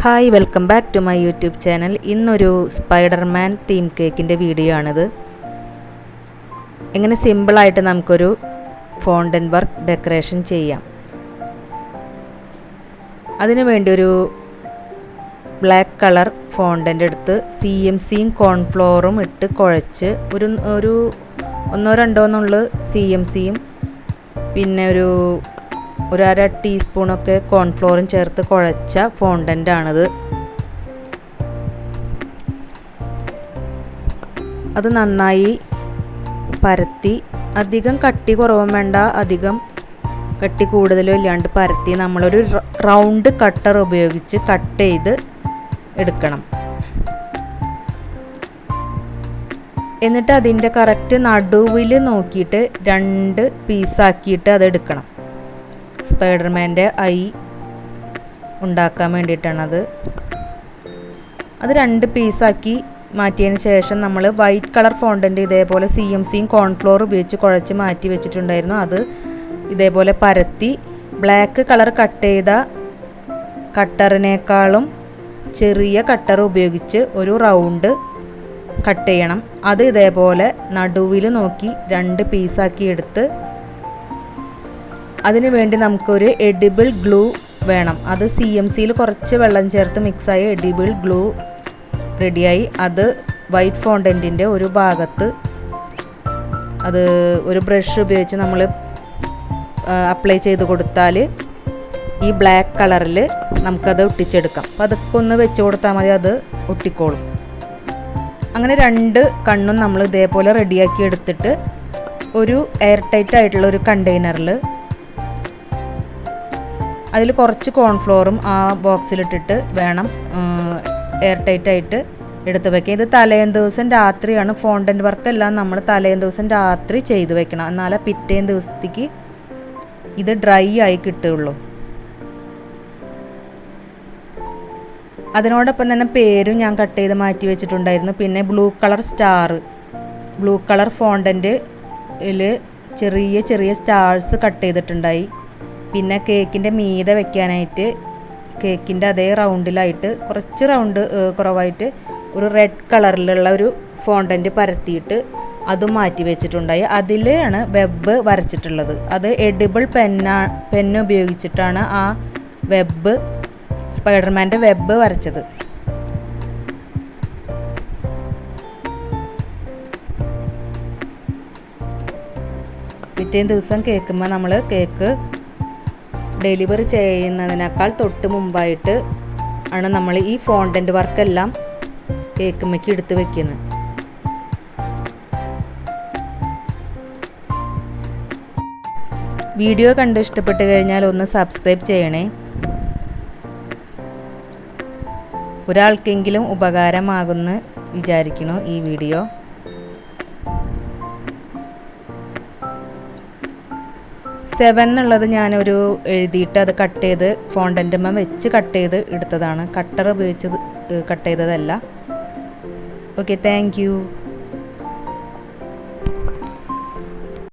Hi welcome back to my YouTube channel. ഇന്നൊരു Spiderman theme കേക്കിൻ്റെ video ആണിത്. എങ്ങനെ സിമ്പിളായിട്ട് നമുക്കൊരു ഫോണ്ടൻ വർക്ക് ഡെക്കറേഷൻ ചെയ്യാം. അതിനു വേണ്ടി ഒരു ബ്ലാക്ക് കളർ ഫോണ്ടൻ്റെ എടുത്ത് CMCയും കോൺഫ്ലോറും ഇട്ട് കുഴച്ച് ഒരു ഒന്നോ രണ്ടോ CMCയും പിന്നെ ഒരു അര ടീസ്പൂണൊക്കെ കോൺഫ്ലോറും ചേർത്ത് കുഴച്ച ഫോണ്ടൻ്റാണിത്. അത് നന്നായി പരത്തി, അധികം കട്ടി കുറവും വേണ്ട, അധികം കട്ടി കൂടുതലും ഇല്ലാണ്ട് പരത്തി നമ്മളൊരു റൗണ്ട് കട്ടർ ഉപയോഗിച്ച് കട്ട് ചെയ്ത് എടുക്കണം. എന്നിട്ട് അതിൻ്റെ കറക്റ്റ് നടുവിൽ നോക്കിയിട്ട് 2 പീസാക്കിയിട്ട് അതെടുക്കണം. സ്പൈഡർമാൻ്റെ ഐ ഉണ്ടാക്കാൻ വേണ്ടിയിട്ടാണത്. അത് 2 പീസാക്കി മാറ്റിയതിന് ശേഷം നമ്മൾ വൈറ്റ് കളർ ഫോണ്ടൻ്റ് ഇതേപോലെ CMCയും കോൺഫ്ലോർ ഉപയോഗിച്ച് കുഴച്ച് മാറ്റി വെച്ചിട്ടുണ്ടായിരുന്നു. അത് ഇതേപോലെ പരത്തി ബ്ലാക്ക് കളർ കട്ട് ചെയ്ത കട്ടറിനേക്കാളും ചെറിയ കട്ടർ ഉപയോഗിച്ച് ഒരു റൗണ്ട് കട്ട് ചെയ്യണം. അത് ഇതേപോലെ നടുവിൽ നോക്കി 2 പീസാക്കി എടുത്ത് അതിനു വേണ്ടി നമുക്കൊരു എഡിബിൾ ഗ്ലൂ വേണം. അത് CMCയിൽ കുറച്ച് വെള്ളം ചേർത്ത് മിക്സായി എഡിബിൾ ഗ്ലൂ റെഡിയായി. അത് വൈറ്റ് ഫോണ്ടൻറ്റിൻ്റെ ഒരു ഭാഗത്ത് അത് ഒരു ബ്രഷ് ഉപയോഗിച്ച് നമ്മൾ അപ്ലൈ ചെയ്ത് കൊടുത്താൽ ഈ ബ്ലാക്ക് കളറിൽ നമുക്കത് ഒട്ടിച്ചെടുക്കാം. അപ്പോൾ അതൊക്കെ ഒന്ന് വെച്ച് കൊടുത്താൽ മതി, അത് ഒട്ടിക്കോളും. അങ്ങനെ 2 കണ്ണും നമ്മൾ ഇതേപോലെ റെഡിയാക്കി എടുത്തിട്ട് ഒരു എയർ ടൈറ്റ് ആയിട്ടുള്ള ഒരു കണ്ടെയ്നറിൽ അതിൽ കുറച്ച് കോൺഫ്ലോറും ആ ബോക്സിലിട്ടിട്ട് വേണം എയർ ടൈറ്റ് ആയിട്ട് എടുത്ത് വയ്ക്കുക. ഇത് തലേന്ന് ദിവസം രാത്രിയാണ്. ഫോണ്ടൻ്റ് വർക്കെല്ലാം നമ്മൾ തലേന്ന് ദിവസം രാത്രി ചെയ്ത് വെക്കണം, എന്നാലേ പിറ്റേന്ന് ദിവസത്തേക്ക് ഇത് ഡ്രൈ ആയി കിട്ടുകയുള്ളൂ. അതിനോടൊപ്പം തന്നെ പേരും ഞാൻ കട്ട് ചെയ്ത് മാറ്റി വെച്ചിട്ടുണ്ടായിരുന്നു. പിന്നെ ബ്ലൂ കളർ ഫോണ്ടൻ്റിൽ ചെറിയ ചെറിയ സ്റ്റാർസ് കട്ട് ചെയ്തിട്ടുണ്ടായി. പിന്നെ കേക്കിൻ്റെ മീതെ വെക്കാനായിട്ട് കേക്കിൻ്റെ അതേ റൗണ്ടിലായിട്ട് കുറച്ച് റൗണ്ട് കുറവായിട്ട് ഒരു റെഡ് കളറിലുള്ള ഒരു ഫോണ്ടൻ്റ് പരത്തിയിട്ട് അതും മാറ്റി വെച്ചിട്ടുണ്ടായി. അതിലാണ് വെബ് വരച്ചിട്ടുള്ളത്. അത് എഡിബിൾ പെന്ന് ഉപയോഗിച്ചിട്ടാണ് ആ സ്പൈഡർമാൻ്റെ വെബ് വരച്ചത്. പിറ്റേ ദിവസം കേൾക്കുമ്പോൾ നമ്മൾ കേക്ക് ഡെലിവറി ചെയ്യുന്നതിനേക്കാൾ തൊട്ട് മുമ്പായിട്ട് ആണ് നമ്മൾ ഈ ഫോണ്ടൻ്റ് വർക്കെല്ലാം കേക്കുമ്മയ്ക്ക് എടുത്ത് വെക്കുന്നത്. വീഡിയോ കണ്ട് ഇഷ്ടപ്പെട്ട് കഴിഞ്ഞാൽ ഒന്ന് സബ്സ്ക്രൈബ് ചെയ്യണേ. ഒരാൾക്കെങ്കിലും ഉപകാരമാകുമെന്ന് വിചാരിക്കുന്നു ഈ വീഡിയോ. എന്നുള്ളത് ഞാനൊരു എഴുതിയിട്ട് അത് കട്ട് ചെയ്ത് ഫോണ്ടൻ്റുമ്മ വെച്ച് കട്ട് ചെയ്ത് എടുത്തതാണ്. കട്ടർ ഉപയോഗിച്ച് കട്ട് ചെയ്തതല്ല. Okay, thank you.